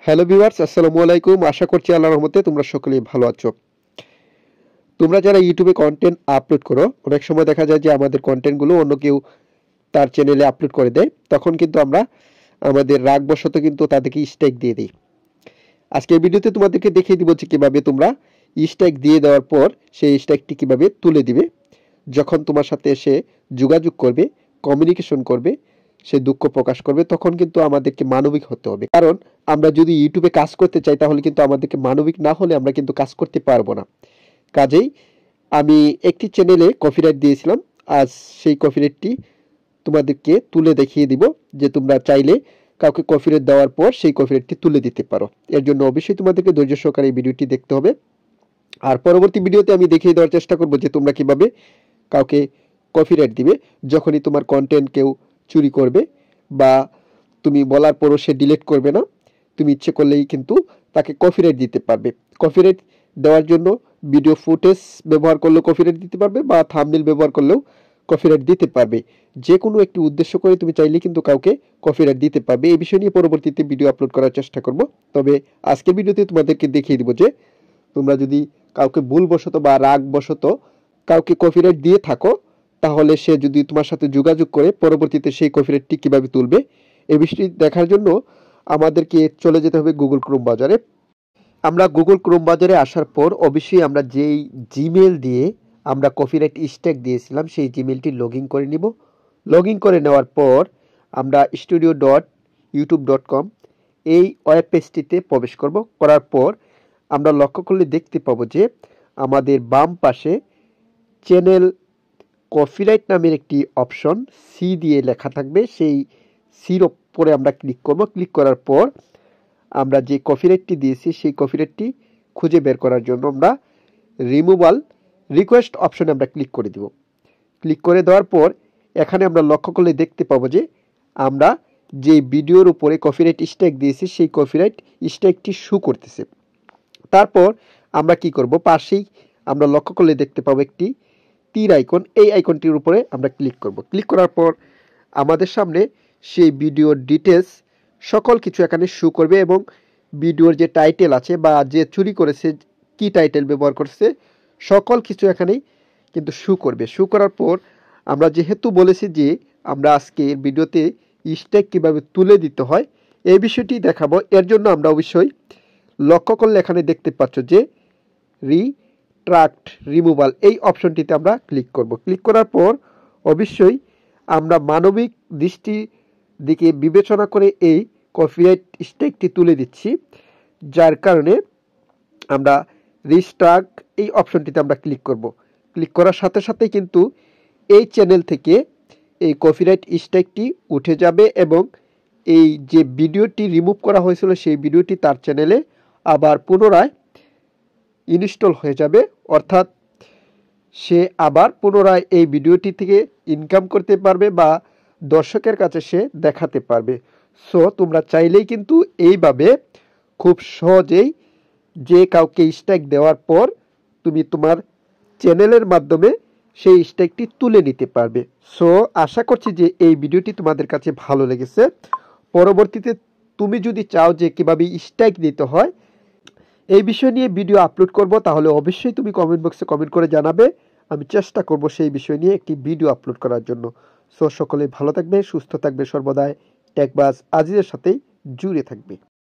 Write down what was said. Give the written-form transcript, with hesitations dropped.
Hello viewers, আসসালামু আলাইকুম। আশা করছি আল্লাহর রহমতে তোমরা সকলেই ভালো আছো। তোমরা যারা ইউটিউবে কন্টেন্ট আপলোড করো, অনেক সময় দেখা যায় যে আমাদের কন্টেন্টগুলো অন্য কেউ তার চ্যানেলে আপলোড করে দেয়, তখন কিন্তু আমরা আমাদের রাগবশত কিন্তু তাদেরকে স্ট্রাইক দিয়ে দিই। আজকের ভিডিওতে তোমাদেরকে দেখিয়ে দিব যে কীভাবে তোমরা স্ট্রাইক দিয়ে দেওয়ার পর সেই স্ট্রাইকটি কীভাবে তুলে দিবে। যখন তোমার সাথে এসে যোগাযোগ করবে, কমিউনিকেশন করবে, সে দুঃখ প্রকাশ করবে, তখন কিন্তু আমাদেরকে মানবিক হতে হবে। কারণ আমরা যদি ইউটিউবে কাজ করতে চাই তাহলে কিন্তু আমাদেরকে মানবিক না হলে আমরা কিন্তু কাজ করতে পারবো না। কাজেই আমি একটি চ্যানেলে কপিরাইট দিয়েছিলাম, আজ সেই কপিরাইটটি তোমাদেরকে তুলে দেখিয়ে দিব যে তোমরা চাইলে কাউকে কপিরাইট দেওয়ার পর সেই কপিরাইটটি তুলে দিতে পারো। এর জন্য অবশ্যই তোমাদেরকে ধৈর্য সহকারে এই ভিডিওটি দেখতে হবে। আর পরবর্তী ভিডিওতে আমি দেখিয়ে দেওয়ার চেষ্টা করব যে তোমরা কিভাবে কাউকে কপিরাইট দিবে যখনই তোমার কন্টেন্ট কেউ চুরি করবে বা তুমি বলার পরও সে ডিলিট করবে না। তুমি ইচ্ছে করলেই কিন্তু তাকে কপিরাইট দিতে পারবে। কপিরাইট দেওয়ার জন্য ভিডিও ফুটেজ ব্যবহার করলেও কপিরাইট দিতে পারবে বা থাম্বনেল ব্যবহার করলেও কপিরাইট দিতে পারবে। যে কোনো একটি উদ্দেশ্য করে তুমি চাইলে কিন্তু কাউকে কপিরাইট দিতে পারবে। এই বিষয় নিয়ে পরবর্তীতে ভিডিও আপলোড করার চেষ্টা করব। তবে আজকের ভিডিওতে তোমাদেরকে দেখিয়ে দিব যে তোমরা যদি কাউকে ভুলবশত বা রাগবশত কাউকে কপিরাইট দিয়ে থাকো, তাহলে সে যদি তোমার সাথে যোগাযোগ করে পরবর্তীতে সেই কপিরাইটটি কীভাবে তুলবে এই বিষয়টি দেখার জন্য আমাদেরকে চলে যেতে হবে গুগল ক্রোম বাজারে। আমরা গুগল ক্রোম বাজারে আসার পর অবশ্যই আমরা যেই জিমেল দিয়ে আমরা কপিরাইট স্ট্রাইক দিয়েছিলাম সেই জিমেলটি লগ ইন করে নিব। লগ ইন করে নেওয়ার পর আমরা studio.youtube.com এই ওয়েব পেজটিতে প্রবেশ করব। করার পর আমরা লক্ষ্য করলে দেখতে পাবো যে আমাদের বাম পাশে চ্যানেল কপিরাইট নামের একটি অপশন সি দিয়ে লেখা থাকবে। সেই সির ওপরে আমরা ক্লিক করব। ক্লিক করার পর আমরা যে কপিরাইটটি দিয়েছি সেই কপিরাইটটি খুঁজে বের করার জন্য আমরা রিমুভাল রিকোয়েস্ট অপশনে আমরা ক্লিক করে দিব। ক্লিক করে দেওয়ার পর এখানে আমরা লক্ষ্য করলে দেখতে পাবো যে আমরা যে ভিডিওর উপরে কপিরাইট স্ট্রাইক দিয়েছি সেই কপিরাইট স্ট্রাইকটি শো করতেছে। তারপর আমরা কি করব, পাশেই আমরা লক্ষ্য করলে দেখতে পাবো একটি তীর আইকন। এই আইকনটির উপরে আমরা ক্লিক করব। ক্লিক করার পর আমাদের সামনে সেই ভিডিওর ডিটেলস সকল কিছু এখানে শো করবে এবং ভিডিওর যে টাইটেল আছে বা যে চুরি করেছে কি টাইটেল ব্যবহার করছে সকল কিছু এখানেই কিন্তু শো করবে। শো করার পর আমরা যেহেতু বলেছি যে আমরা আজকে ভিডিওতে স্ট্রাইক কীভাবে তুলে দিতে হয় এই বিষয়টি দেখাবো, এর জন্য আমরা অবশ্যই লক্ষ্য করলে এখানে দেখতে পাচ্ছ যে রিট্রাক্ট রিমুভাল এই অপশনটিতে আমরা ক্লিক করব। ক্লিক করার পর অবশ্যই আমরা মানবিক দৃষ্টি দিকে বিবেচনা করে এই কপিরাইট স্ট্রাইকটি তুলে দিচ্ছি, যার কারণে আমরা রিস্ট্রাক্ট এই অপশনটিতে আমরা ক্লিক করব। ক্লিক করার সাথে সাথেই কিন্তু এই চ্যানেল থেকে এই কপিরাইট স্ট্রাইকটি উঠে যাবে এবং এই যে ভিডিওটি রিমুভ করা হয়েছিল সেই ভিডিওটি তার চ্যানেলে আবার পুনরায় ইনস্টল হয়ে যাবে, অর্থাৎ সে আবার পুনরায় এই ভিডিওটি থেকে ইনকাম করতে পারবে বা দর্শকের কাছে সে দেখাতে পারবে। সো তোমরা চাইলেই কিন্তু এইভাবে খুব সহজেই যে কাউকে স্ট্রাইক দেওয়ার পর তুমি তোমার চ্যানেলের মাধ্যমে সেই স্ট্রাইকটি তুলে নিতে পারবে। সো আশা করছি যে এই ভিডিওটি তোমাদের কাছে ভালো লেগেছে। পরবর্তীতে তুমি যদি চাও যে কীভাবে স্ট্রাইক দিতে হয় এই বিষয় নিয়ে ভিডিও আপলোড করব, তাহলে অবশ্যই তুমি কমেন্ট বক্সে কমেন্ট করে জানাবে। আমি চেষ্টা করব সেই বিষয় নিয়ে একটি ভিডিও আপলোড করার জন্য। সো সকলে ভালো থাকবে, সুস্থ থাকবে, সর্বদাই টেকবাজ আজিজের সাথেই জুড়ে থাকবে।